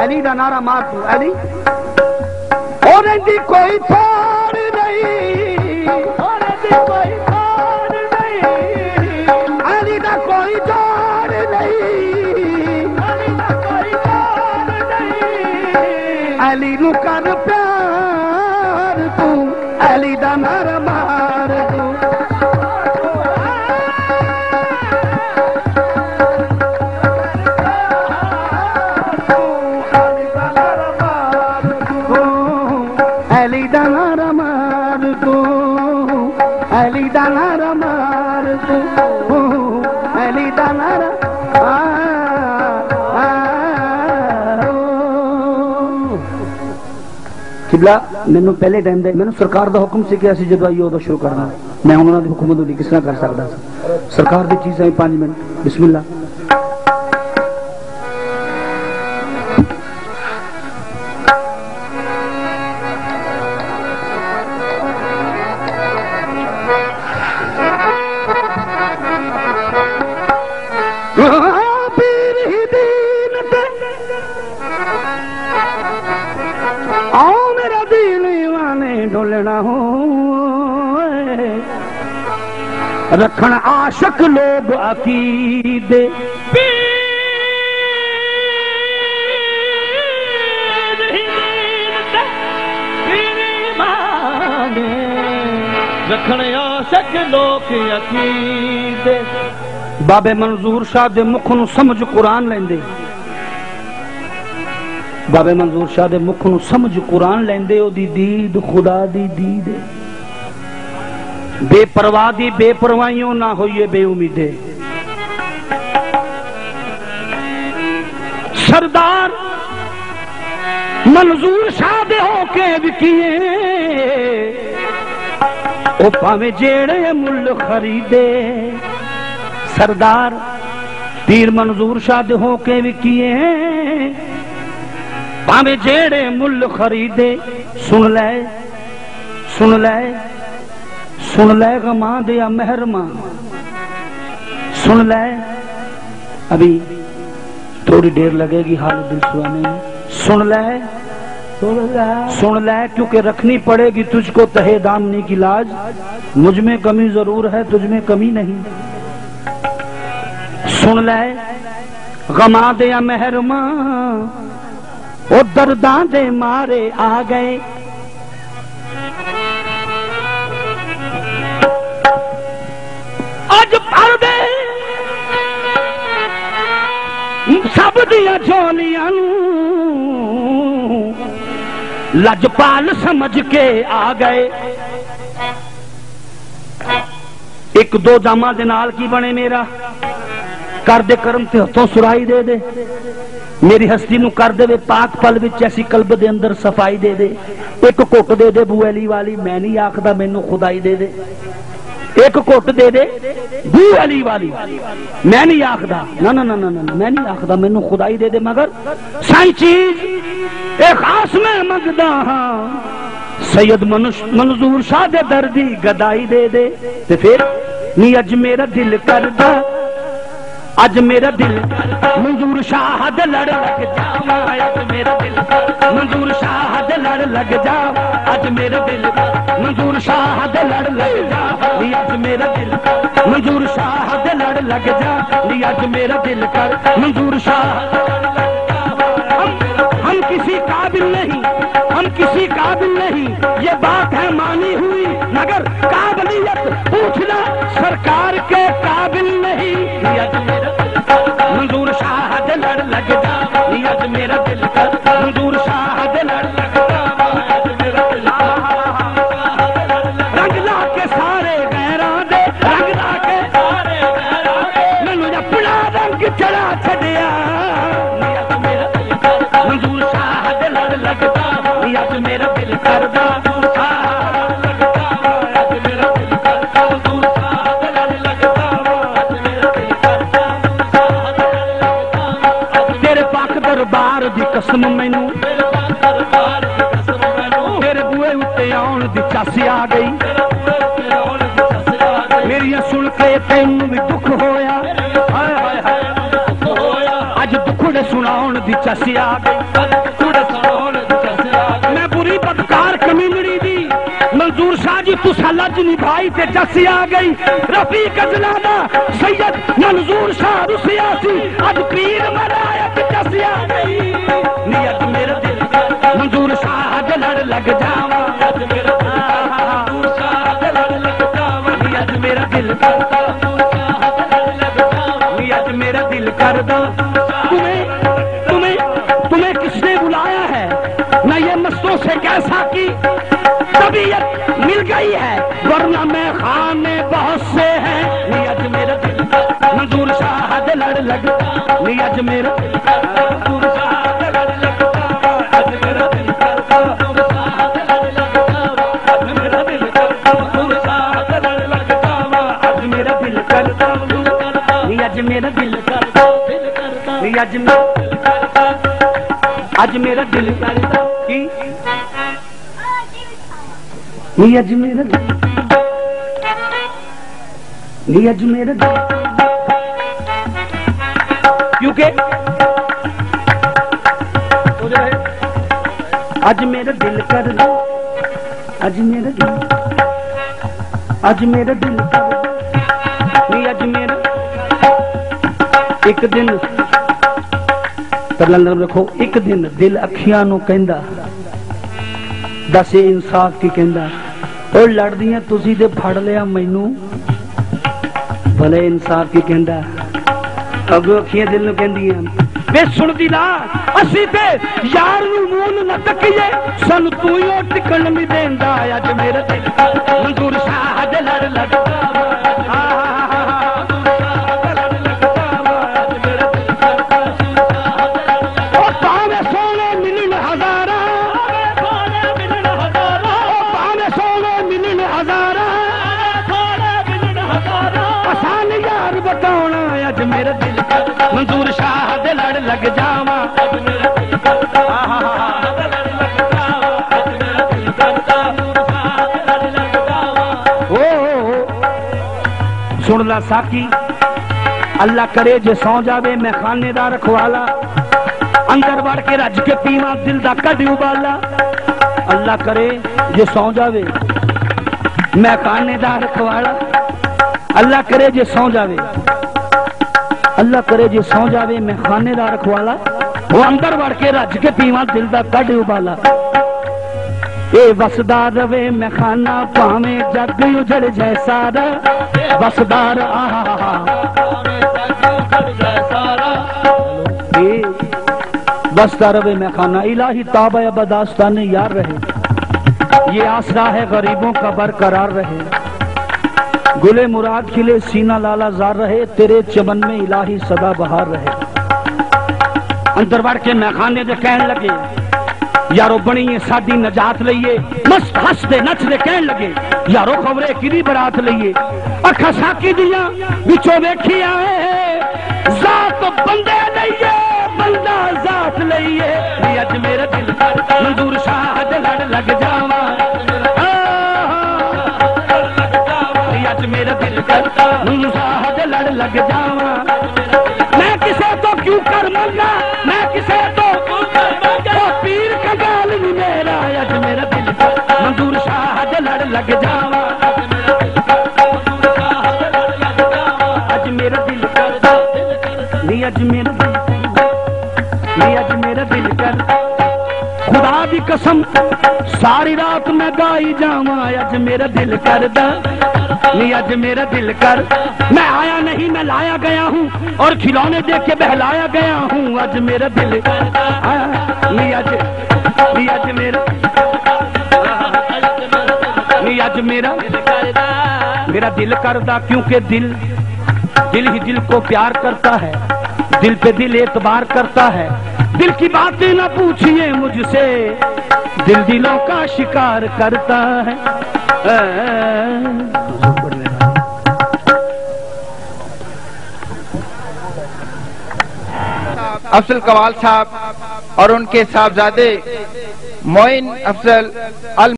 अली दा नारा मार तू अली और दी कोई पार नहीं, और दी कोई पार नहीं, अली दा कोई जोर नहीं, अली दा कोई जोर नहीं, अली नु कर प्यार तू अली दा नारा मार तू अली दा नारा मार तू अली दा नारा मार तू अली दा नारा किबला मैनू पहले टाइम दे मैनू सरकार दा हुक्म सी कि असि जदों आईए उदों शुरू करना मैं उन्हां दी हुकूमत उदी किस तरह कर सकदा सी सरकार दी चीज़ है 5 मिनट बिस्मिल्लाह डोलना हो रखन आशक लोग अकीदे रखन आशक लोग अकीदे बाबे मंजूर शाह दे मुख नूं समझ कुरान लेंदे बाबे मंजूर शाह दे मुख नूं समझ कुरान लेंदे ओदी दीद खुदा दी दीद बेपरवाह दी बेपरवाहियों ना होइए बेउमीदे सरदार मंजूर शाह दे होके विकिए ओ भावे जेड़े मुल खरीदे सरदार पीर मंजूर शाह दे होके विकिए भावे जेड़े मुल खरीदे सुन ले सुन ले सुन ले गमा दिया मेहरमा सुन ले अभी थोड़ी देर लगेगी हाल दिल सुहाने में सुन ले सुन ले क्योंकि रखनी पड़ेगी तुझको तहे दामनी की लाज मुझ में कमी जरूर है तुझ में कमी नहीं सुन ले गमा दिया मेहरमा वो दर्दां दे मारे आ गए अज पर्दे सब दिया झोलियां लजपाल समझ के आ गए एक दो जामा दे नाल की बने मेरा कर दे करम ते हथों सुराई दे दे मेरी हस्ती नू कर दे पाक पल विच ऐसी कल्ब दे अंदर सफाई दे दे एक घुट दे दे बू अली वाली मैं नहीं आखदा मैनू खुदाई दे दे एक घुट दे दे बू अली वाली मैं नहीं आखदा ना ना ना ना ना मैं नहीं आखदा मैनू खुदाई दे दे मगर साई चीज ए खास मैं मंगदा हां सैयद मंजूर शाह दे दर्दी गदाई दे दे ते फिर नी अज मेरा दिल करदा अज मेरा दिल मंजूर शाह दे लड़ लग जावा अज मेरा दिल मंजूर शाह दे लड़ लग जा अज मेरा दिल मंजूर शाह दे लड़ लग जा अज मेरा दिल मंजूर शाह दे लड़ लग जा अज मेरा दिल कर मंजूर शाह हम किसी काबिल नहीं हम किसी काबिल नहीं ये बात है मानी हुई मगर काबिलियत पूछना सरकार के काबिल नहीं मंजूर शाह दे लड़ लग जा अज मेरा दिल कर मंजूर शाह दे लड़ लग जा अज मेरा दिल रंग ला के सारे गैरां दे रंग ला के सारे गैरां दे मैनू अपना रंग चढ़ा छड़िया अज मेरा दिल कर मंजूर शाह दे लड़ लग जा अज मेरा दिल करदा दरबार दी कसम मैनू तेरे बुए उत्ते आउण दी चासी आ गई ते तेन भी दुख होया, अज दुखड़े सुनाउण दी चसी आ गई। मैं बुरी बदकार कमीनड़ी दी मंजूर शाह जी तुसा लज निभाई ते चसी आ गई। रफी गजला दा सैयद मंजूर शाह रुसिया सी, अज पीर मराया ते चसी आ गई। नियत मेरा दिल मंजूर शाह दे लड़ लग जावा, नियत मेरा दिल करदा, नियत मेरा दिल करदा। तुम्हें किसने बुलाया है? न ये मस्तों से कैसा की तबीयत मिल गई है, वरना मैं खाने बहुत से हैं। नियत मेरा दिल मंजूर शाह दे लड़ लग, नियत मेरा मंजूर शाह दे लड़ लग, आज मेरा दिल करदा, आज मेरा दिल करदा, मंजूर शाह दे लड़ लग जावा, आज मेरा दिल करदा, नियत मेरा दिल करदा, नियत मेरा आज मेरा दिल करदा की नियत मेरा दिल, नियत मेरा दिल, क्योंकि आज मेरा दिल करदा, आज मेरा दिल, आज मेरा दिल करदा, नियत मेरा एक दिन रखो, एक दिन दिल अखियां नू कहंदा दस इंसाफ की कहंदा, और लड़दियां तुसी ते फड़ लिया मैनू, भले इंसाफ की कहंदा। अगो अखियां दिल नू कहंदियां वे सुनदी ला, असी ते यार नू मूल न तकीए, सन तू ही टिकण नहीं देंदा। अज मेरा दिल मंजूर शाह दे लड़ लग, मेरा दिल मंजूर शाह दे लड़ लग जावा, सुन ला साकी, अल्लाह करे जे सौ जावे मैं खाने दा रखवाला, अंदर वड़ के रज के पीवा दिल दा कढ़ उबाला। अल्लाह करे जे सौ जावे मैं खाने दा रखवाला, अल्लाह करे जे सौ जावे, अल्लाह करे जे सौ जावे मैं खाने दा रखवाला, वो अंदर वड़ के रज के पीवा दिल दा कढ़ उबाला। ए बसदा रवे मैं खाना भावे जग उजड़ जाए सारा, बसदार बसदा रवे मैं खाना, इलाही ताबा बदास्तान यार रहे, ये आसरा है गरीबों का बरकरार रहे। गुले मुराद खिले सीना लाला जार रहे, तेरे चमन में इलाही सदा बहार रहे। अंदर वड़ के मैं खाने दे कहन लगे यारो बनी साडी नजात लईए, मस्त हसदे नचदे कहन लगे यारो खबरे किदी बरात लईए। अखा साकी दियां विचों वेखी आए जात बंदे लईए, बंदा जात लईए। अज मेरा दिल मंजूर शाह दे लड़ लग जावा, अज मेरा दिल मंजूर शाह दे लड़ लग जावा। मैं किसे तो क्यों कर मंगा, मैं किसे तो पीर का गाल नहीं मेरा। अज मेरा दिल मंजूर शाह दे लड़ लग जावा, अज मेरा दिल नहीं, अज मेरा दिल नहीं, अज मेरा दिल कर। खुदा दी कसम सारी रात मैं गाई जावा, अज मेरा दिल करदा नहीं, अज मेरा दिल कर। मैं आया नहीं मैं लाया गया हूँ, और खिलौने देख के बहलाया गया हूँ। अज मेरा दिल नहीं, अज मेरा नहीं, अज मेरा दिल करदा, क्योंकि दिल ही दिल को प्यार करता है, दिल पे दिल एतबार करता है। दिल की बातें ना पूछिए मुझसे, दिल दिलों का शिकार करता है। अफजल कवाल साहब और उनके साहबजादे मोइन अफजल अल